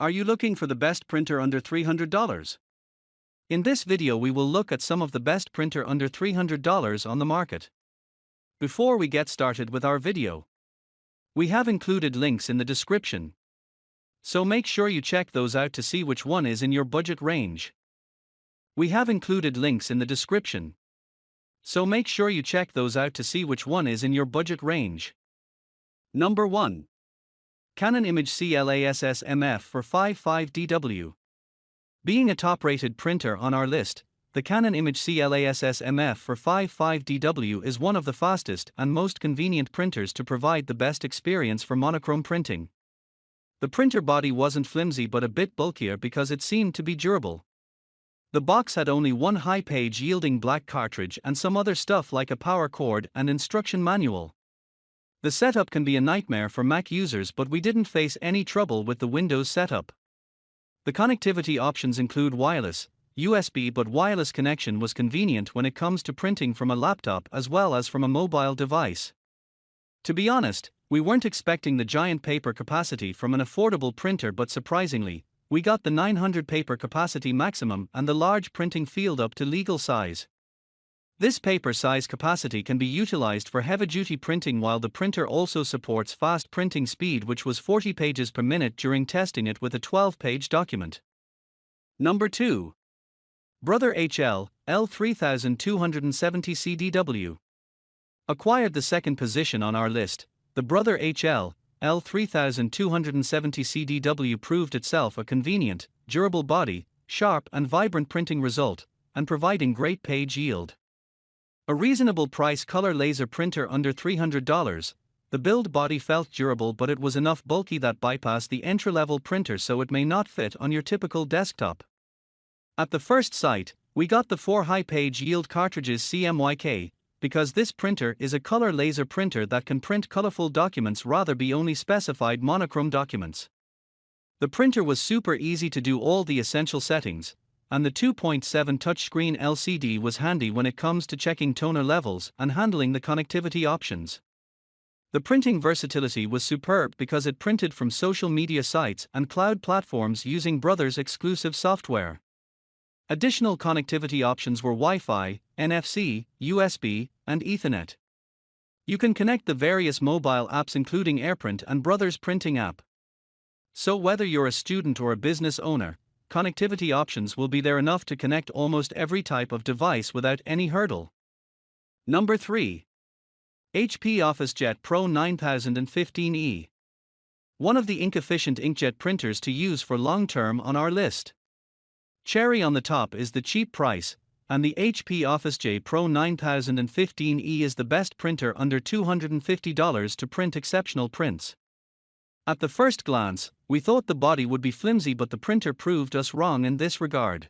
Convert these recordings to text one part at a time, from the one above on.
Are you looking for the best printer under $300? In this video we will look at some of the best printer under $300 on the market. Before we get started with our video, we have included links in the description, so make sure you check those out to see which one is in your budget range. We have included links in the description, so make sure you check those out to see which one is in your budget range. Number 1. Canon ImageCLASS MF455DW. Being a top-rated printer on our list, the Canon ImageCLASS MF455DW is one of the fastest and most convenient printers to provide the best experience for monochrome printing. The printer body wasn't flimsy but a bit bulkier because it seemed to be durable. The box had only one high-page yielding black cartridge and some other stuff like a power cord and instruction manual. The setup can be a nightmare for Mac users, but we didn't face any trouble with the Windows setup. The connectivity options include wireless, USB, but wireless connection was convenient when it comes to printing from a laptop as well as from a mobile device. To be honest, we weren't expecting the giant paper capacity from an affordable printer, but surprisingly, we got the 900 paper capacity maximum and the large printing field up to legal size. This paper size capacity can be utilized for heavy-duty printing, while the printer also supports fast printing speed, which was 40 pages per minute during testing it with a 12-page document. Number 2. Brother HL L3270CDW. Acquired the second position on our list. The Brother HL L3270CDW proved itself a convenient, durable body, sharp and vibrant printing result, and providing great page yield. A reasonable price color laser printer under $300, the build body felt durable, but it was enough bulky that bypassed the entry-level printer, so it may not fit on your typical desktop. At the first sight, we got the 4 high-page yield cartridges CMYK, because this printer is a color laser printer that can print colorful documents rather be only specified monochrome documents. The printer was super easy to do all the essential settings, and the 2.7 touchscreen LCD was handy when it comes to checking toner levels and handling the connectivity options. The printing versatility was superb because it printed from social media sites and cloud platforms using Brother's exclusive software. Additional connectivity options were Wi-Fi, NFC, USB, and Ethernet. You can connect the various mobile apps including AirPrint and Brother's printing app. So whether you're a student or a business owner, connectivity options will be there enough to connect almost every type of device without any hurdle. Number 3. HP OfficeJet Pro 9015E. One of the ink-efficient inkjet printers to use for long-term on our list. Cherry on the top is the cheap price, and the HP OfficeJet Pro 9015E is the best printer under $250 to print exceptional prints. At the first glance, we thought the body would be flimsy, but the printer proved us wrong in this regard.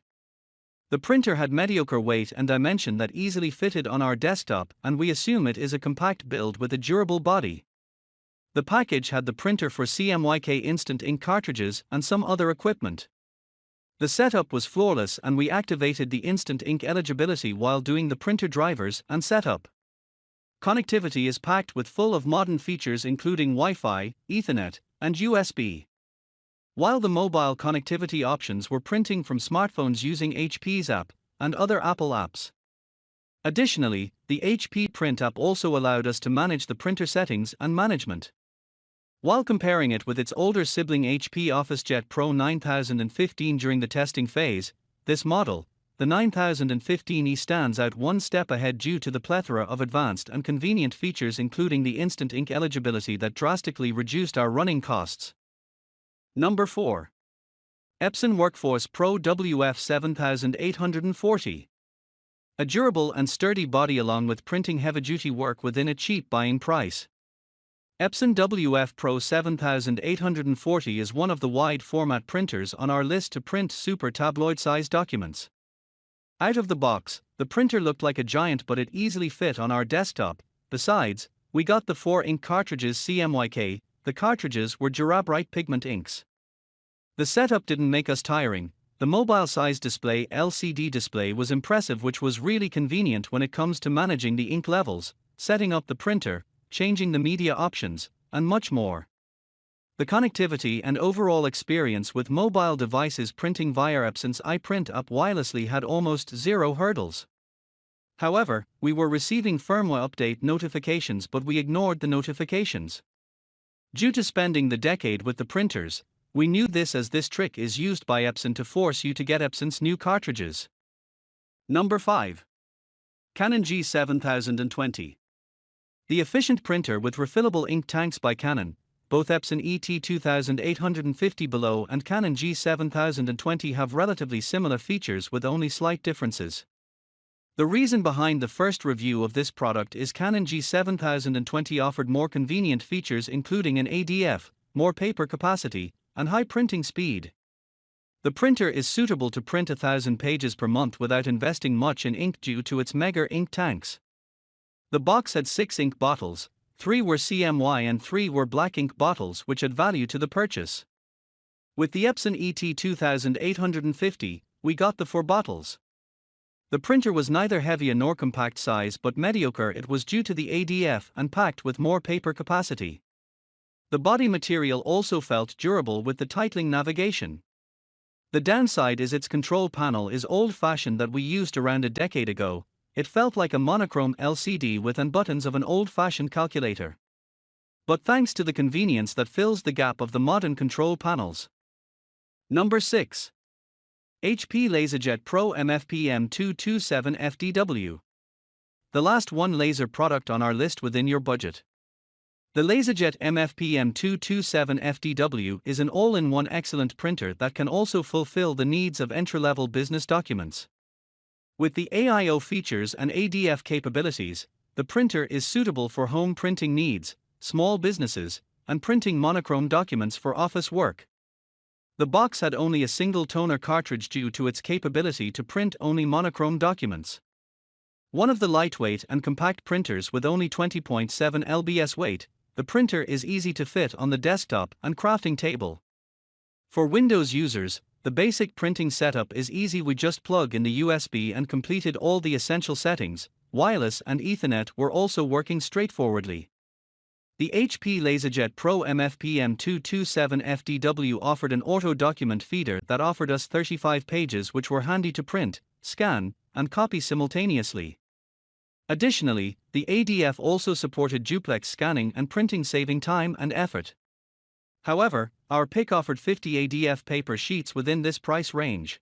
The printer had mediocre weight and dimension that easily fitted on our desktop, and we assume it is a compact build with a durable body. The package had the printer for CMYK instant ink cartridges and some other equipment. The setup was flawless, and we activated the instant ink eligibility while doing the printer drivers and setup. Connectivity is packed with full of modern features including Wi-Fi, Ethernet, and USB. While the mobile connectivity options were printing from smartphones using HP's app and other Apple apps. Additionally, the HP Print app also allowed us to manage the printer settings and management. While comparing it with its older sibling HP OfficeJet Pro 9015 during the testing phase, this model, the 9015E, stands out one step ahead due to the plethora of advanced and convenient features including the instant ink eligibility that drastically reduced our running costs. Number 4. Epson Workforce Pro WF7840. A durable and sturdy body along with printing heavy-duty work within a cheap buying price. Epson WF Pro 7840 is one of the wide-format printers on our list to print super tabloid-sized documents. Out of the box, the printer looked like a giant, but it easily fit on our desktop. Besides, we got the 4 ink cartridges CMYK. The cartridges were Durabright pigment inks. The setup didn't make us tiring. The mobile-sized display LCD display was impressive, which was really convenient when it comes to managing the ink levels, setting up the printer, changing the media options, and much more. The connectivity and overall experience with mobile devices printing via Epson's iPrint app wirelessly had almost zero hurdles. However, we were receiving firmware update notifications, but we ignored the notifications. Due to spending the decade with the printers, we knew this, as this trick is used by Epson to force you to get Epson's new cartridges. Number 5. Canon G7020. The efficient printer with refillable ink tanks by Canon. Both Epson ET2850 and Canon G7020 have relatively similar features with only slight differences. The reason behind the first review of this product is Canon G7020 offered more convenient features, including an ADF, more paper capacity, and high printing speed. The printer is suitable to print 1,000 pages per month without investing much in ink due to its mega ink tanks. The box had 6 ink bottles, 3 were CMY and 3 were black ink bottles, which add value to the purchase. With the Epson ET2850, we got the 4 bottles. The printer was neither heavy nor compact size, but mediocre. It was due to the ADF and packed with more paper capacity. The body material also felt durable with the titling navigation. The downside is its control panel is old-fashioned that we used around a decade ago. It felt like a monochrome LCD with the buttons of an old-fashioned calculator. But thanks to the convenience that fills the gap of the modern control panels. Number 6. HP LaserJet Pro MFP M227fdw. The last one laser product on our list within your budget. The LaserJet MFP M227fdw is an all-in-one excellent printer that can also fulfill the needs of entry-level business documents. With the AIO features and ADF capabilities, the printer is suitable for home printing needs, small businesses, and printing monochrome documents for office work. The box had only a single toner cartridge due to its capability to print only monochrome documents. One of the lightweight and compact printers with only 20.7 lbs weight, the printer is easy to fit on the desktop and crafting table. For Windows users, the basic printing setup is easy. We just plug in the USB and completed all the essential settings. Wireless and Ethernet were also working straightforwardly. The HP LaserJet Pro MFP M227fdw offered an auto document feeder that offered us 35 pages, which were handy to print, scan, and copy simultaneously. Additionally, the ADF also supported duplex scanning and printing, saving time and effort. However, our pick offered 50 ADF paper sheets within this price range.